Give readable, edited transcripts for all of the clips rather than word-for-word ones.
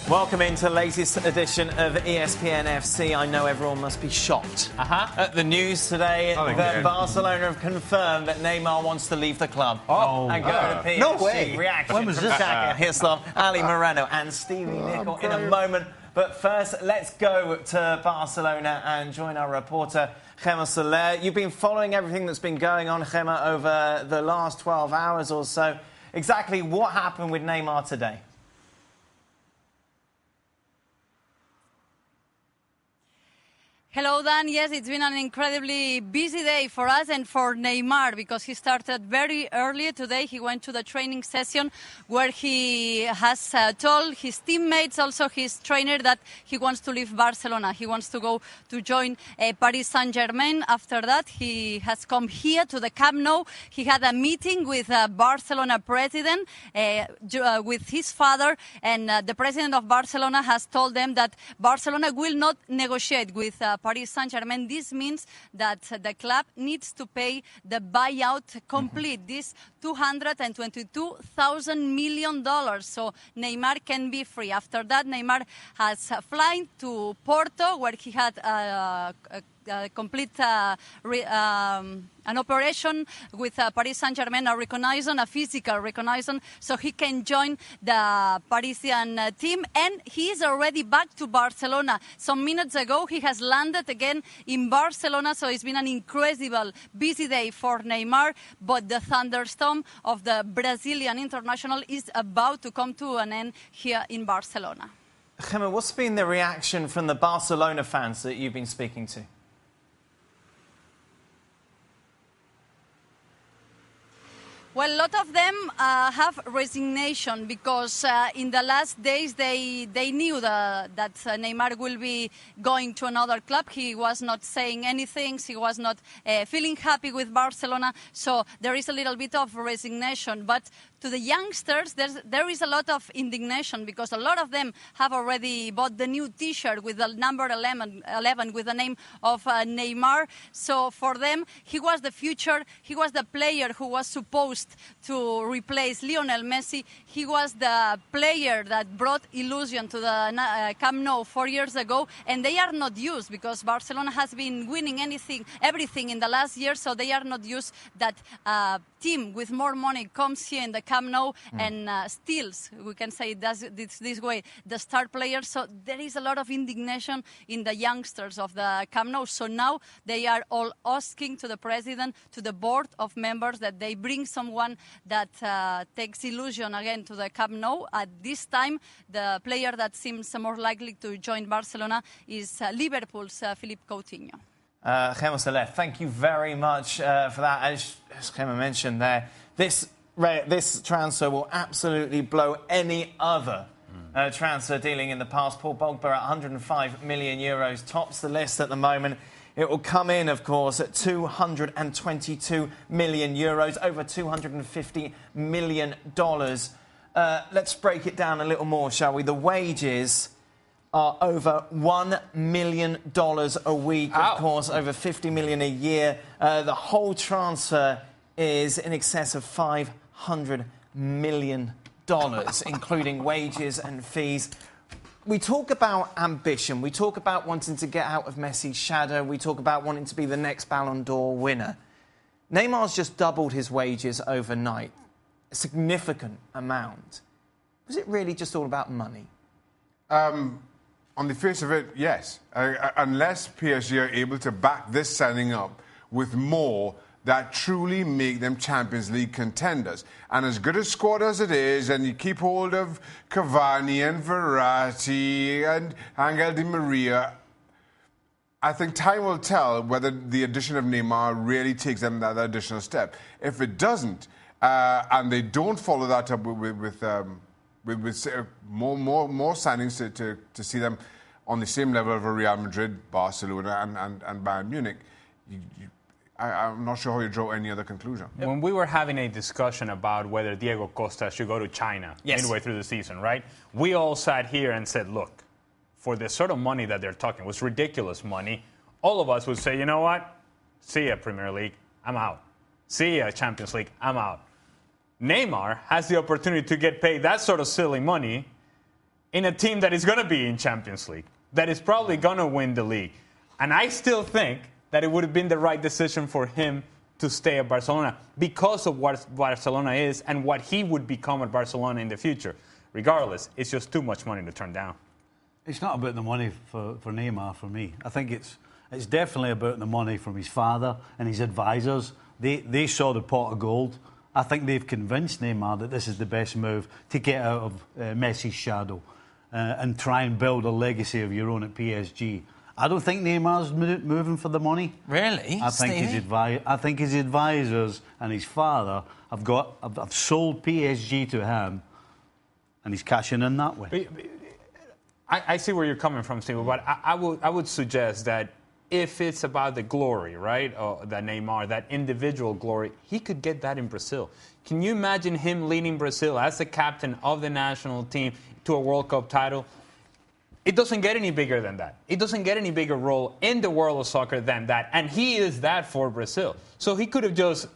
Welcome into the latest edition of ESPN FC. I know everyone must be shocked at the news today that Barcelona have confirmed that Neymar wants to leave the club and go to PSG. No way. Reaction When was from this? Shaka Hislop, Ali Moreno and Stevie Nicol in a moment. But first, let's go to Barcelona and join our reporter, Gemma Soler. You've been following everything that's been going on, Gemma, over the last 12 hours or so. Exactly what happened with Neymar today? Hello, Dan. Yes, it's been an incredibly busy day for us and for Neymar because he started very early today. He went to the training session where he has told his teammates, also his trainer, that he wants to leave Barcelona. He wants to go to join Paris Saint-Germain. After that, he has come here to the Camp Nou. He had a meeting with Barcelona president, with his father, and the president of Barcelona has told them that Barcelona will not negotiate with Paris Saint-Germain. This means that the club needs to pay the buyout complete, this $222,000 million. So Neymar can be free. After that, Neymar has flown to Porto, where he had complete an operation with Paris Saint-Germain, a physical reconnaissance, so he can join the Parisian team. And he is already back to Barcelona. Some minutes ago, he has landed again in Barcelona, so it's been an incredible, busy day for Neymar. But the thunderstorm of the Brazilian international is about to come to an end here in Barcelona. Gemma, what's been the reaction from the Barcelona fans that you've been speaking to? Well, a lot of them have resignation because in the last days they knew that Neymar will be going to another club. He was not saying anything. He was not feeling happy with Barcelona. So there is a little bit of resignation. But to the youngsters, there is a lot of indignation because a lot of them have already bought the new T-shirt with the number 11 with the name of Neymar. So for them, he was the future. He was the player who was supposed to replace Lionel Messi. He was the player that brought illusion to the Camp Nou 4 years ago, and they are not used because Barcelona has been winning everything in the last year, so they are not used that team with more money comes here in the Camp Nou and steals, we can say this way, the star players. So there is a lot of indignation in the youngsters of the Camp Nou. So now they are all asking to the president, to the board of members, that they bring someone that takes illusion again to the Camp Nou. At this time, the player that seems more likely to join Barcelona is Liverpool's Philippe Coutinho. Gemma Soler, thank you very much for that. As Gemma mentioned there, this transfer will absolutely blow any other transfer dealing in the past. Paul Pogba at 105 million euros tops the list at the moment. It will come in, of course, at 222 million euros, over $250 million. Let's break it down a little more, shall we? The wages are over $1 million a week, of course, over 50 million a year. The whole transfer is in excess of $500 million, including wages and fees. We talk about ambition. We talk about wanting to get out of Messi's shadow. We talk about wanting to be the next Ballon d'Or winner. Neymar's just doubled his wages overnight, a significant amount. Was it really just all about money? On the face of it, yes. Unless PSG are able to back this signing up with more that truly make them Champions League contenders. And as good a squad as it is, and you keep hold of Cavani and Verratti and Angel Di Maria, I think time will tell whether the addition of Neymar really takes them that additional step. If it doesn't, and they don't follow that up with more signings to see them on the same level of Real Madrid, Barcelona, and Bayern Munich, I'm not sure how you draw any other conclusion. When we were having a discussion about whether Diego Costa should go to China midway through the season, right? We all sat here and said, look, for the sort of money that they're talking, it was ridiculous money. All of us would say, you know what? See ya, Premier League, I'm out. See ya, Champions League, I'm out. Neymar has the opportunity to get paid that sort of silly money in a team that is going to be in Champions League, that is probably going to win the league. And I still think that it would have been the right decision for him to stay at Barcelona because of what Barcelona is and what he would become at Barcelona in the future. Regardless, it's just too much money to turn down. It's not about the money for Neymar for me. I think it's definitely about the money from his father and his advisors. They saw the pot of gold. I think they've convinced Neymar that this is the best move to get out of Messi's shadow and try and build a legacy of your own at PSG. I don't think Neymar's moving for the money. Really? I think his advisors and his father have sold PSG to him, and he's cashing in that way. I see where you're coming from, Steve, but I would suggest that if it's about the glory, right, that Neymar, that individual glory, he could get that in Brazil. Can you imagine him leading Brazil as the captain of the national team to a World Cup title? It doesn't get any bigger than that. It doesn't get any bigger role in the world of soccer than that. And he is that for Brazil. So he could have just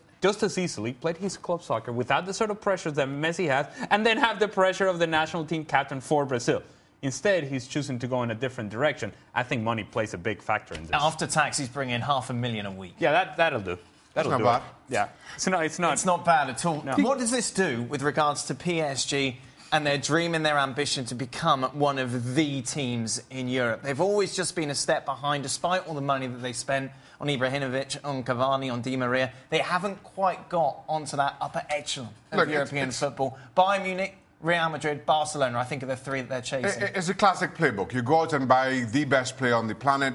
as easily played his club soccer without the sort of pressures that Messi has and then have the pressure of the national team captain for Brazil. Instead, he's choosing to go in a different direction. I think money plays a big factor in this. After tax, he's bringing $500,000 a week. Yeah, that'll do. That'll do bad. Yeah, it's not. It's not bad at all. No. What does this do with regards to PSG and their dream and their ambition to become one of the teams in Europe? They've always just been a step behind, despite all the money that they spent on Ibrahimovic, on Cavani, on Di Maria. They haven't quite got onto that upper echelon of European football. Bayern Munich, Real Madrid, Barcelona, I think are the three that they're chasing. It's a classic playbook. You go out and buy the best player on the planet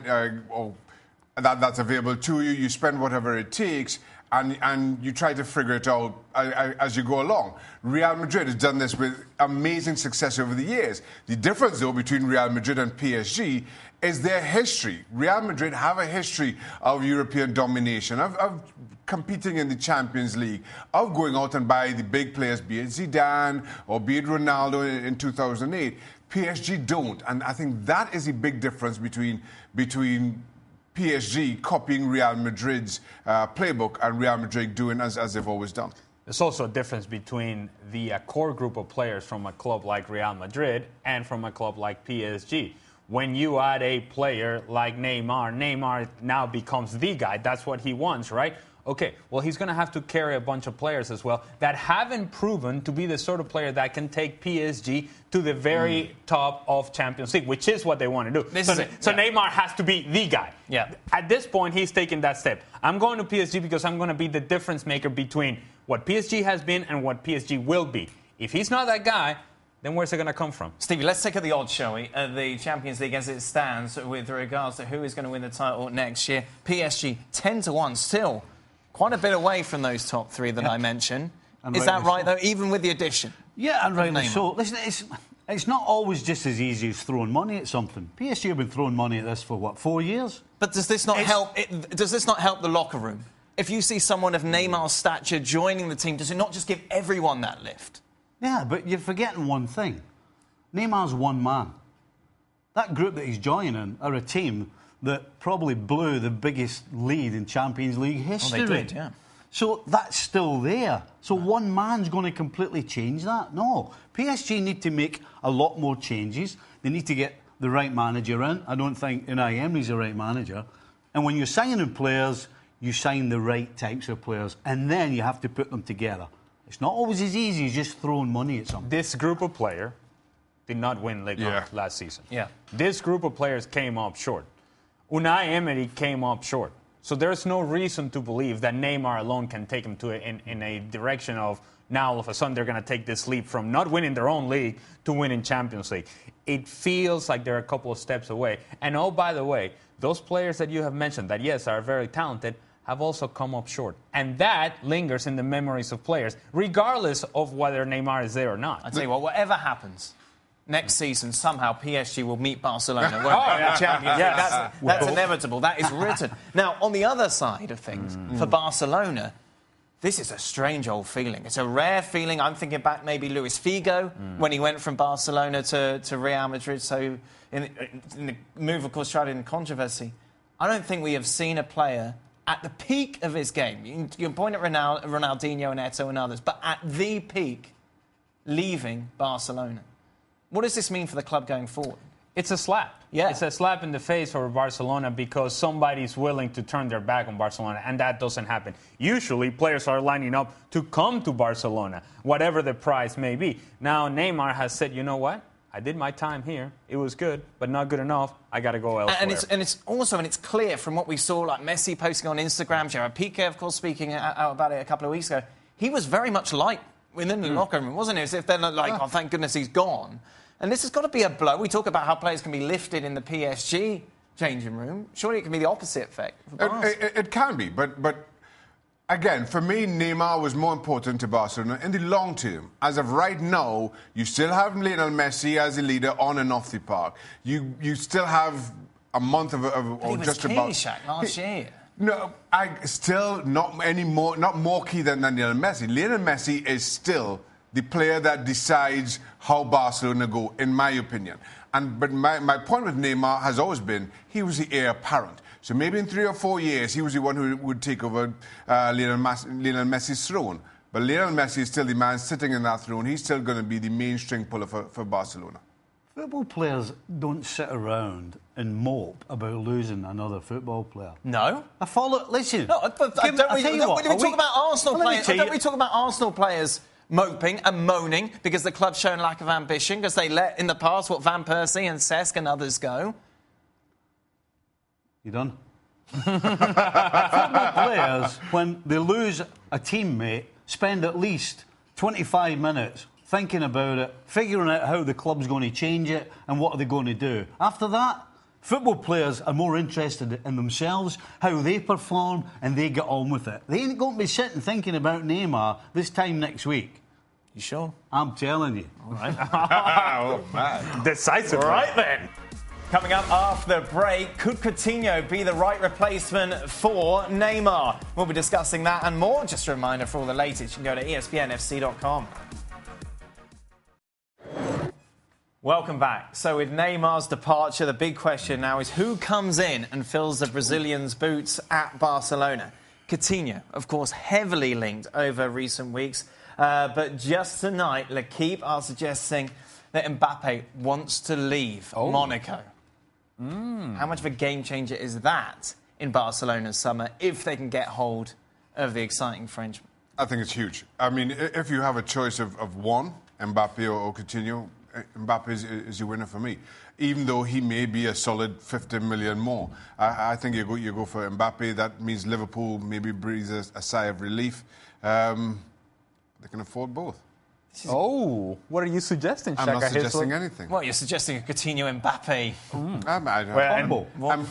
that's available to you. You spend whatever it takes, and you try to figure it out as you go along. Real Madrid has done this with amazing success over the years. The difference, though, between Real Madrid and PSG is their history. Real Madrid have a history of European domination, of competing in the Champions League, of going out and buy the big players, be it Zidane or be it Ronaldo in 2008. PSG don't, and I think that is a big difference between PSG copying Real Madrid's playbook and Real Madrid doing as they've always done. There's also a difference between the core group of players from a club like Real Madrid and from a club like PSG. When you add a player like Neymar now becomes the guy. That's what he wants, right? Okay, well, he's going to have to carry a bunch of players as well that haven't proven to be the sort of player that can take PSG to the very top of Champions League, which is what they want to do. So Neymar has to be the guy. Yeah. At this point, he's taking that step. I'm going to PSG because I'm going to be the difference maker between what PSG has been and what PSG will be. If he's not that guy, then where's it going to come from? Stevie, let's take the odds, shall we? The Champions League as it stands with regards to who is going to win the title next year. PSG 10-1, still quite a bit away from those top three that I mentioned. Is that right, though, even with the addition? Yeah, and rightly so. Listen, it's not always just as easy as throwing money at something. PSG have been throwing money at this for, 4 years? But does this not help? Does this not help the locker room? If you see someone of Neymar's stature joining the team, does it not just give everyone that lift? Yeah, but you're forgetting one thing. Neymar's one man. That group that he's joining are a team that probably blew the biggest lead in Champions League history. Oh, they did, yeah. So that's still there. So one man's going to completely change that? No. PSG need to make a lot more changes. They need to get the right manager in. I don't think Unai Emery's the right manager. And when you're signing players, you sign the right types of players. And then you have to put them together. It's not always as easy as just throwing money at something. This group of players did not win Ligue 1 last season. Yeah. This group of players came up short. Unai Emery came up short. So there's no reason to believe that Neymar alone can take them in a direction of now all of a sudden they're going to take this leap from not winning their own league to winning Champions League. It feels like they're a couple of steps away. And oh, by the way, those players that you have mentioned that, yes, are very talented, have also come up short. And that lingers in the memories of players, regardless of whether Neymar is there or not. I tell you what, whatever happens, next season, somehow PSG will meet Barcelona. Champions League. That's inevitable. That is written. Now, on the other side of things, for Barcelona, this is a strange old feeling. It's a rare feeling. I'm thinking back maybe Luis Figo when he went from Barcelona to Real Madrid. So in the move, of course, tried in controversy. I don't think we have seen a player at the peak of his game. You can point at Ronaldinho and Eto'o and others, but at the peak, leaving Barcelona. what does this mean for the club going forward? It's a slap. Yeah. It's a slap in the face for Barcelona because somebody's willing to turn their back on Barcelona, and that doesn't happen. Usually, players are lining up to come to Barcelona, whatever the price may be. Now, Neymar has said, you know what? I did my time here. It was good, but not good enough. I got to go elsewhere. And it's clear from what we saw, like Messi posting on Instagram, Gerard Piqué, of course, speaking out about it a couple of weeks ago. He was very much liked within the locker room, wasn't he? As if they're not like, oh, thank goodness he's gone. And this has got to be a blow. We talk about how players can be lifted in the PSG changing room. Surely it can be the opposite effect for Barca. It can be, but again, for me, Neymar was more important to Barcelona in the long term. As of right now, you still have Lionel Messi as a leader on and off the park. You still have a month or just about. Shaq last year. No, still not more key than Lionel Messi. Lionel Messi is still the player that decides how Barcelona go, in my opinion. But my point with Neymar has always been he was the heir apparent. So maybe in 3 or 4 years, he was the one who would take over Lionel Messi's throne. But Lionel Messi is still the man sitting in that throne. He's still going to be the main string puller for Barcelona. Football players don't sit around and mope about losing another football player. No. I follow. Listen. No, don't we talk about Arsenal players? Don't we talk about Arsenal players moping and moaning because the club's shown lack of ambition because they let in the past what Van Persie and Cesc and others go? You done? Football players, when they lose a teammate, spend at least 25 minutes thinking about it, figuring out how the club's going to change it and what are they going to do. After that, football players are more interested in themselves, how they perform, and they get on with it. They ain't going to be sitting thinking about Neymar this time next week. You sure? I'm telling you. All right. Oh, man. Decisive. All right, then. Coming up after the break, could Coutinho be the right replacement for Neymar? We'll be discussing that and more. Just a reminder, for all the latest, you can go to ESPNFC.com. Welcome back. So with Neymar's departure, the big question now is who comes in and fills the Brazilian's boots at Barcelona? Coutinho, of course, heavily linked over recent weeks. But just tonight, L'Équipe are suggesting that Mbappe wants to leave Monaco. How much of a game changer is that in Barcelona's summer if they can get hold of the exciting Frenchman? I think it's huge. I mean, if you have a choice of one, Mbappe or Coutinho, Mbappe is your winner for me. Even though he may be a solid 50 million more. I think you go for Mbappe. That means Liverpool maybe breathes a sigh of relief. They can afford both. Oh, what are you suggesting, Shaq? I'm not suggesting anything. Well, you're suggesting a Coutinho Mbappe.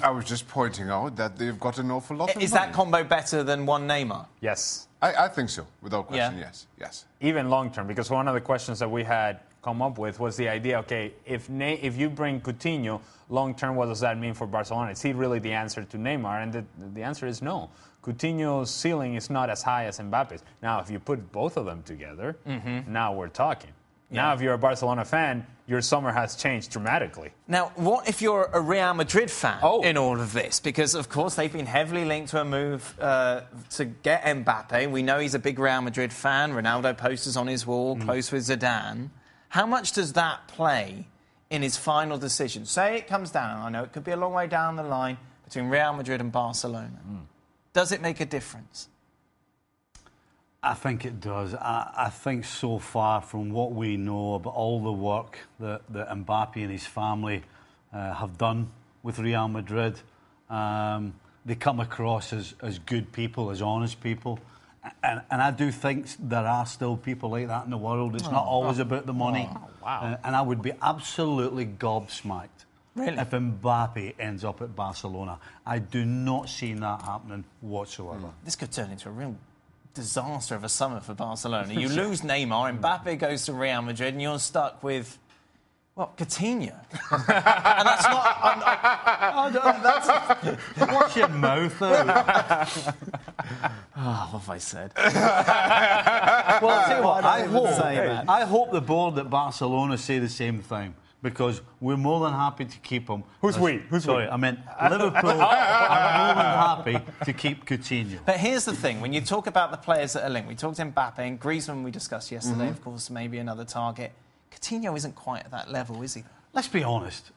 I was just pointing out that they've got an awful lot of money. Is that combo better than one Neymar? Yes. I think so, without question, Yeah. yes. Even long term, because one of the questions that we had come up with was the idea, okay, if you bring Coutinho long term, what does that mean for Barcelona? Is he really the answer to Neymar? And the answer is no. Coutinho's ceiling is not as high as Mbappe's. Now, if you put both of them together, now we're talking. Yeah. Now, if you're a Barcelona fan, your summer has changed dramatically. Now, what if you're a Real Madrid fan in all of this? Because, of course, they've been heavily linked to a move to get Mbappe. We know he's a big Real Madrid fan. Ronaldo posters on his wall, close with Zidane. How much does that play in his final decision? Say it comes down, I know it could be a long way down the line between Real Madrid and Barcelona. Does it make a difference? I think it does. I think so far from what we know about all the work that Mbappe and his family have done with Real Madrid, they come across as good people, as honest people. And I do think there are still people like that in the world. It's not always about the money. Wow. And I would be absolutely gobsmacked if Mbappe ends up at Barcelona. I do not see that happening whatsoever. This could turn into a real disaster of a summer for Barcelona. You lose Neymar, Mbappe goes to Real Madrid, and you're stuck with, what, Coutinho? And that's not... Watch your mouth out. what have I said? Well, I'll tell you what, I hope the board at Barcelona say the same thing, because we're more than happy to keep him. Sorry, I meant Liverpool are more than happy to keep Coutinho. But here's the thing, when you talk about the players that are linked, we talked Mbappe and Griezmann we discussed yesterday, of course, maybe another target. Coutinho isn't quite at that level, is he? Let's be honest.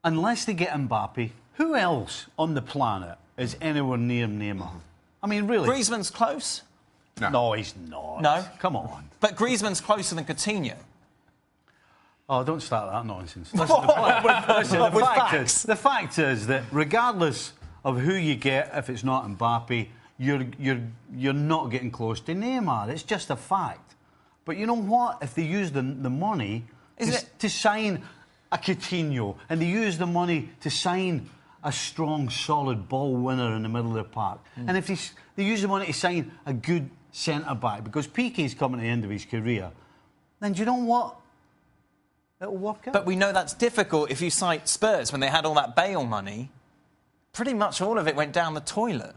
Unless they get Mbappe, who else on the planet is anywhere near Neymar? I mean, really. Griezmann's close. No, he's not. No? Come on. But Griezmann's closer than Coutinho. Oh, don't start that nonsense. Listen, the fact is that regardless of who you get, if it's not Mbappe, you're not getting close to Neymar. It's just a fact. But you know what? If they use the money to sign a Coutinho, and they use the money to sign a strong, solid ball winner in the middle of the park, and if they use the money to sign a good centre-back, because Piqué's coming to the end of his career, then do you know what? It'll work out. But we know that's difficult if you cite Spurs when they had all that Bale money. Pretty much all of it went down the toilet.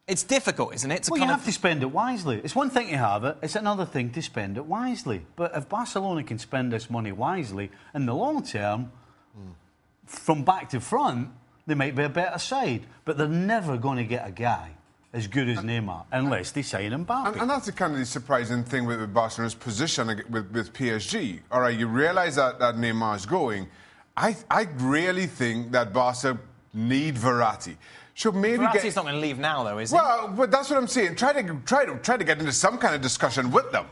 It's difficult, isn't it? Well, you have to spend it wisely. It's one thing to have it, it's another thing to spend it wisely. But if Barcelona can spend this money wisely, in the long term, from back to front, they might be a better side. But they're never going to get a guy as good as Neymar unless they sign Mbappe. And that's the kind of the surprising thing with Barcelona's position with PSG. All right, you realise that Neymar is going. I really think that Barca need Verratti. So maybe Verratti's not going to leave now, though, is he? Well, but that's what I'm saying. Try to get into some kind of discussion with them.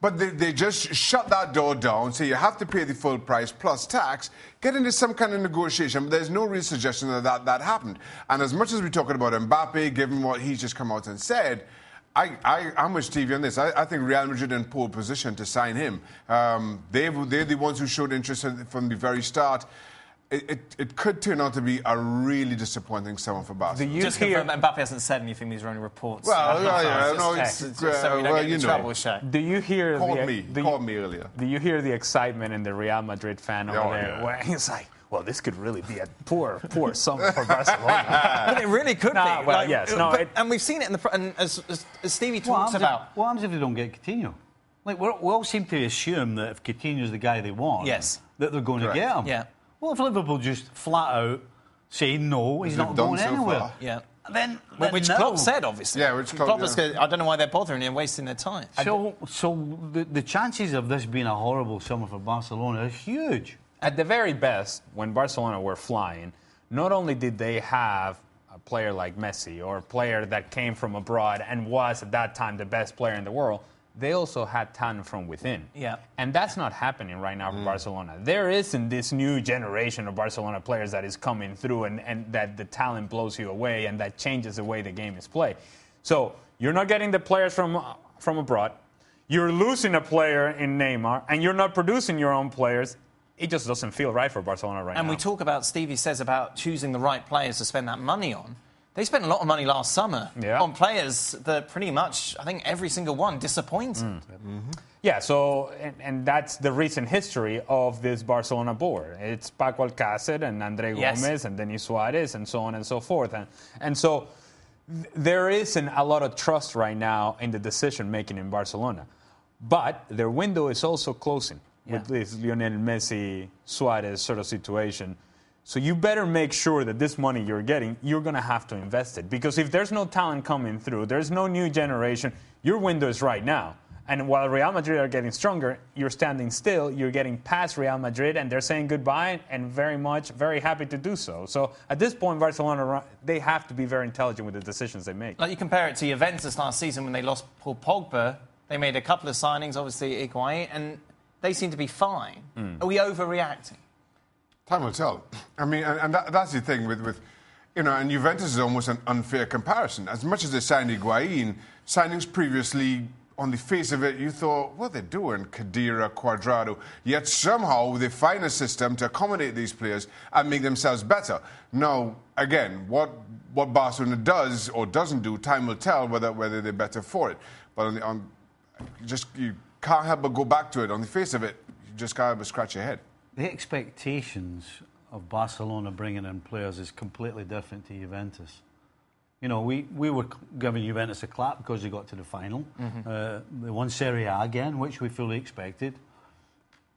But they just shut that door down, say you have to pay the full price plus tax, get into some kind of negotiation. But there's no real suggestion that happened. And as much as we're talking about Mbappe, given what he's just come out and said, I'm with Stevie on this. I think Real Madrid are in pole position to sign him. They're the ones who showed interest from the very start. It could turn out to be a really disappointing summer for Barca. Just confirm that Mbappe hasn't said anything. These are only reports. Well, so we don't get into trouble, Shaq. Do you hear? Called me earlier. Do you hear the excitement in the Real Madrid fan over there? Where he's like, "Well, this could really be a poor summer for Barcelona." But it really could be. Well, yes. And we've seen it as Stevie talks about. What happens if they don't get Coutinho? Like we all seem to assume that if Coutinho's the guy they want, that they're going to get him. Yeah. Well, if Liverpool just flat out say no, he's not going anywhere. Yeah. Then which no. Klopp said, obviously. Yeah, which Klopp said, I don't know why they're bothering and wasting their time. So the chances of this being a horrible summer for Barcelona are huge. At the very best, when Barcelona were flying, not only did they have a player like Messi or a player that came from abroad and was at that time the best player in the world, they also had talent from within. Yeah. And that's not happening right now for Barcelona. There isn't this new generation of Barcelona players that is coming through and that the talent blows you away and that changes the way the game is played. So you're not getting the players from abroad. You're losing a player in Neymar, and you're not producing your own players. It just doesn't feel right for Barcelona right now. And we talk about, Stevie says, about choosing the right players to spend that money on. They spent a lot of money last summer on players that pretty much, I think every single one disappointed. Yeah, so, and that's the recent history of this Barcelona board. It's Paco Alcácer and André Gómez and Denis Suarez and so on and so forth. And so there isn't a lot of trust right now in the decision-making in Barcelona. But their window is also closing with this Lionel Messi, Suarez sort of situation. So you better make sure that this money you're getting, you're going to have to invest it. Because if there's no talent coming through, there's no new generation, your window is right now. And while Real Madrid are getting stronger, you're standing still, you're getting past Real Madrid, and they're saying goodbye and very happy to do so. So at this point, Barcelona, they have to be very intelligent with the decisions they make. Like you compare it to Juventus last season when they lost Paul Pogba, they made a couple of signings, obviously Higuaín, and they seem to be fine. Are we overreacting? Time will tell. I mean, and that's the thing with and Juventus is almost an unfair comparison. As much as they signed Higuaín, signings previously, on the face of it, you thought, what they're doing, Khedira, Cuadrado. Yet somehow they find a system to accommodate these players and make themselves better. Now, again, what Barcelona does or doesn't do, time will tell whether they're better for it. But you can't help but go back to it. On the face of it, you just can't help but scratch your head. The expectations of Barcelona bringing in players is completely different to Juventus. You know, we were giving Juventus a clap because they got to the final. They won Serie A again, which we fully expected.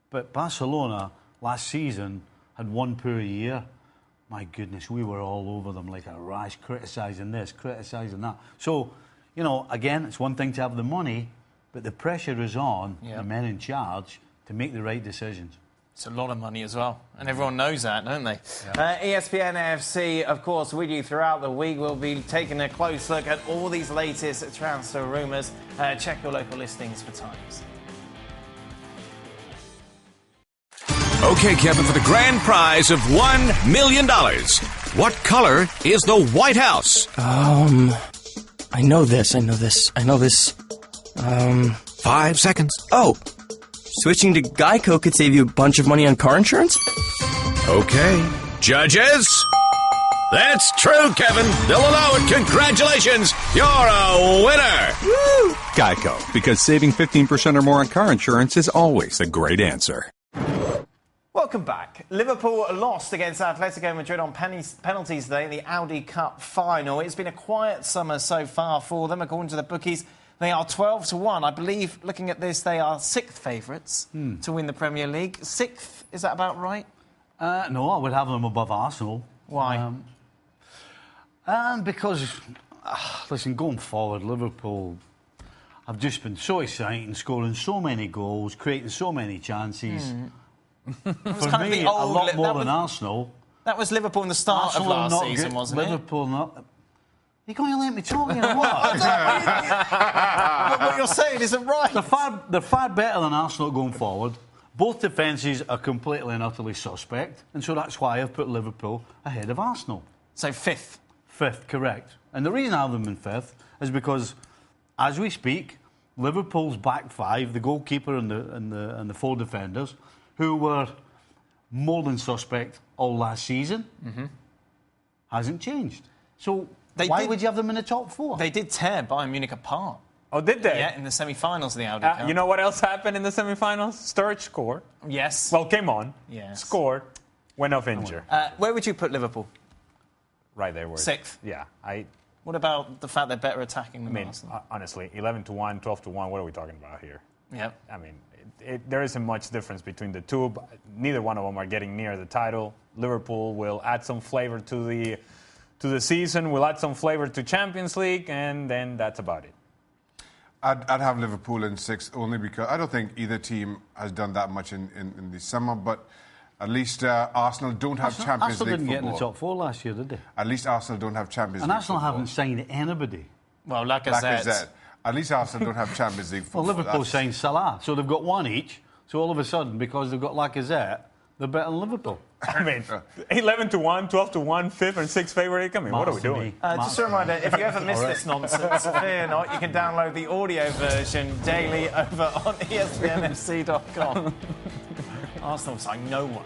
But Barcelona last season had one poor year. My goodness, we were all over them like a rash, criticising this, criticising that. So, again, it's one thing to have the money, but the pressure is on the men in charge to make the right decisions. It's a lot of money as well, and everyone knows that, don't they? Yeah. ESPN FC, of course, with you throughout the week. We'll be taking a close look at all these latest transfer rumours. Check your local listings for times. Okay, Kevin, for the grand prize of $1 million. What color is the White House? I know this. 5 seconds. Oh, switching to Geico could save you a bunch of money on car insurance? Okay. Judges? That's true, Kevin. They'll allow it. Congratulations. You're a winner. Woo! Geico, because saving 15% or more on car insurance is always a great answer. Welcome back. Liverpool lost against Atletico Madrid on penalties today in the Audi Cup final. It's been a quiet summer so far for them. According to the bookies, they are 12-1. I believe, looking at this, they are 6th favourites to win the Premier League. 6th, is that about right? No, I would have them above Arsenal. Why? Because, listen, going forward, Liverpool have just been so exciting, scoring so many goals, creating so many chances. For me, a lot more than Arsenal. That was Liverpool in the start of last season, wasn't it? Liverpool not... You're going to let me talk, you know what? But what you're saying isn't right. They're far better than Arsenal going forward. Both defences are completely and utterly suspect, and so that's why I've put Liverpool ahead of Arsenal. So 5th? 5th, correct. And the reason I have them in 5th is because, as we speak, Liverpool's back 5, the goalkeeper and the 4 defenders, who were more than suspect all last season, hasn't changed. So why would you have them in the top 4? They did tear Bayern Munich apart. Oh, did they? Yeah, in the semi-finals of the Audi Cup. You know what else happened in the semi-finals? Sturridge scored. Yes. Well, came on. Yes. Scored. Went off injured. Where would you put Liverpool? Right there. 6th. Yeah. What about the fact they're better attacking than Arsenal? Honestly, 11-1, 12-1. What are we talking about here? Yep. I mean, there isn't much difference between the two. But neither one of them are getting near the title. Liverpool will add some flavor to the season. Will add some flavor to Champions League, and then that's about it. I'd have Liverpool in 6th only because I don't think either team has done that much in the summer, but at least Arsenal don't have Champions League football. Arsenal didn't get in the top 4 last year, did they? At least Arsenal don't have Champions League And Arsenal football. haven't signed anybody. Well, Lacazette. At least Arsenal don't have Champions League football. Well, Liverpool signed Salah, so they've got 1 each. So all of a sudden, because they've got Lacazette, they're better than Liverpool. I mean, 11-1, 12-1, 5th and 6th favourite. I mean, what are we doing? Just a reminder, if you ever miss this nonsense, fear not, you can download the audio version daily over on ESPNFC.com. Arsenal signed no one.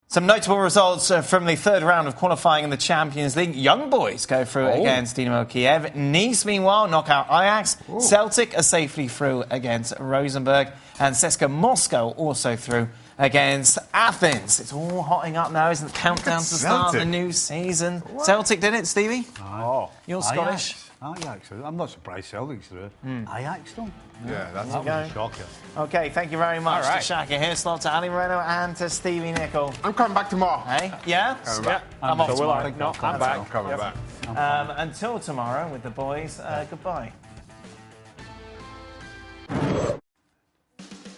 Some notable results from the 3rd round of qualifying in the Champions League. Young boys go through against Dynamo Kiev. Nice, meanwhile, knock out Ajax. Celtic are safely through against Rosenborg. And CSKA Moscow also through against Athens. It's all hotting up now, isn't it? Countdown to start the new season. What? Celtic did it, Stevie? Oh. You're Scottish. Ajax. I'm not surprised Celtic's through. Ajax don't. Yeah, that's a shocker. OK, thank you very much to Shaka Hislop, to Ali Moreno and to Stevie Nicol. I'm coming back tomorrow. Hey? Yeah? I'm off tomorrow. No, I'm back. I'm coming back. Until tomorrow with the boys, goodbye.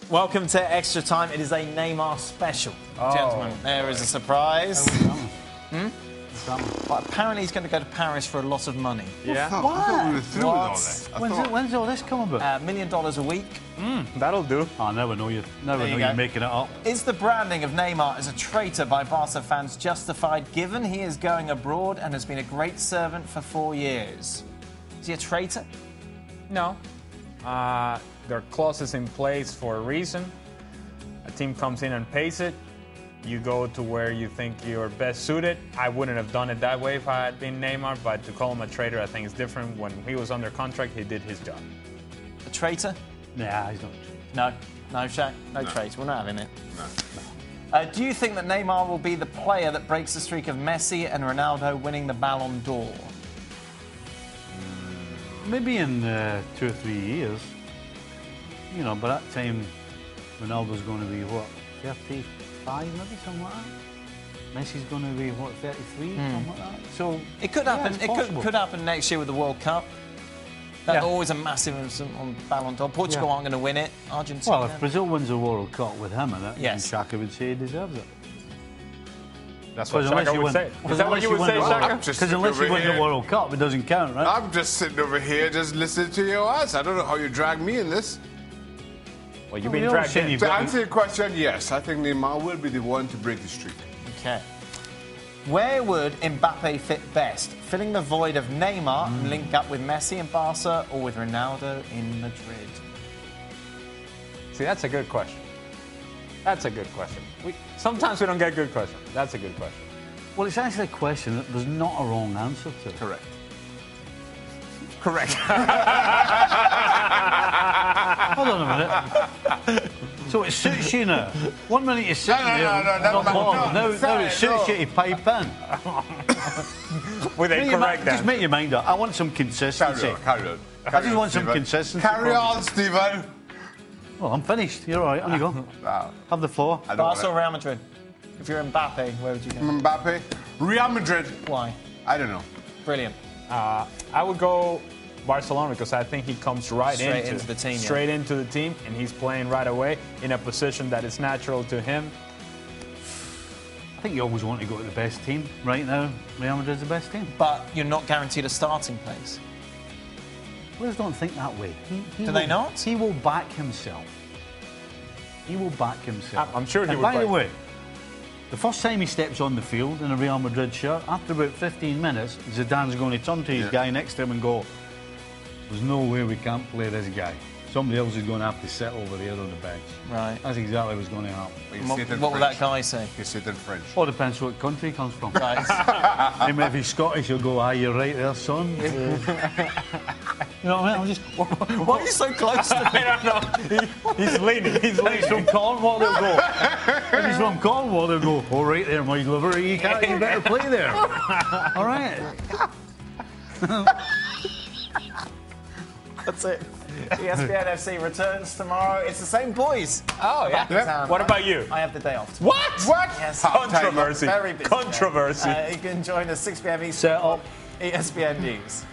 Welcome to Extra Time. It is a Neymar special. Gentlemen, there is a surprise. But apparently he's going to go to Paris for a lot of money. Yeah. I thought we were through with all this. When's all this come about? $1 million a week. That'll do. I never know you're making it up. Is the branding of Neymar as a traitor by Barca fans justified, given he is going abroad and has been a great servant for 4 years? Is he a traitor? No. There are clauses in place for a reason. A team comes in and pays it. You go to where you think you're best suited. I wouldn't have done it that way if I had been Neymar, but to call him a traitor, I think is different. When he was under contract, he did his job. A traitor? Nah, he's not a traitor. No, Shaq? No traitor. We're not having it. No. Do you think that Neymar will be the player that breaks the streak of Messi and Ronaldo winning the Ballon d'Or? Maybe in 2 or 3 years. You know, by that time, Ronaldo's going to be, what, 35, maybe, something like that? Messi's going to be, what, 33, something like that? So it could happen. Yeah, it could happen next year with the World Cup. That's always a massive influence on Ballon d'Or. Portugal aren't going to win it. Argentina. Well, if Brazil wins the World Cup with him in it, yes, then Xhaka would say he deserves it. That's what Xhaka would say. Is that what you would say, Xhaka? Because unless you win the World Cup, it doesn't count, right? I'm just sitting over here, just listening to your ass. I don't know how you drag me in this. Well, you've been dragged in. To answer your question, yes, I think Neymar will be the one to break the streak. Okay. Where would Mbappe fit best? Filling the void of Neymar and link up with Messi in Barca, or with Ronaldo in Madrid? See, that's a good question. That's a good question. Sometimes we don't get good questions. That's a good question. Well, it's actually a question that there's not a wrong answer to. Correct. Correct. Hold on a minute. So it suits you now. 1 minute you're sitting there, now it suits you to pipe in. With a correct just make your mind up. I want some consistency. Carry on. I just want some consistency. Carry on, Stephen. Well, I'm finished. You're all right. On you go. Have the floor. Barca or Real Madrid? If you're Mbappe, where would you go? Mbappe. Real Madrid. Why? I don't know. Brilliant. I would go Barcelona because I think he comes straight into the team. Straight into the team, and he's playing right away in a position that is natural to him. I think you always want to go to the best team. Right now, Real Madrid's the best team. But you're not guaranteed a starting place. Players don't think that way. Do they not? He will back himself. He will back himself. I'm sure he would. By the way, the first time he steps on the field in a Real Madrid shirt, after about 15 minutes, Zidane's going to turn to his guy next to him and go, "There's no way we can't play this guy. Somebody else is going to have to sit over there on the bench." Right. That's exactly what's going to happen. What will that guy say? You say it in French. Well, depends what country he comes from. Right. Maybe if he's Scottish, he'll go, "Aye, you're right there, son." You know what I mean? I'm just. Why are you so close to me? I don't know. He's leaning. He's leaning. He's from Cornwall, they'll go. If he's from Cornwall, they'll go, "All right there, my lover, you better play there." All right. That's it. ESPN FC returns tomorrow. It's the same boys. Oh, yeah. What about you? I have the day off. What? Yes. Controversy. Very busy. Controversy. You can join us 6 p.m. Eastern. Set up. ESPN News.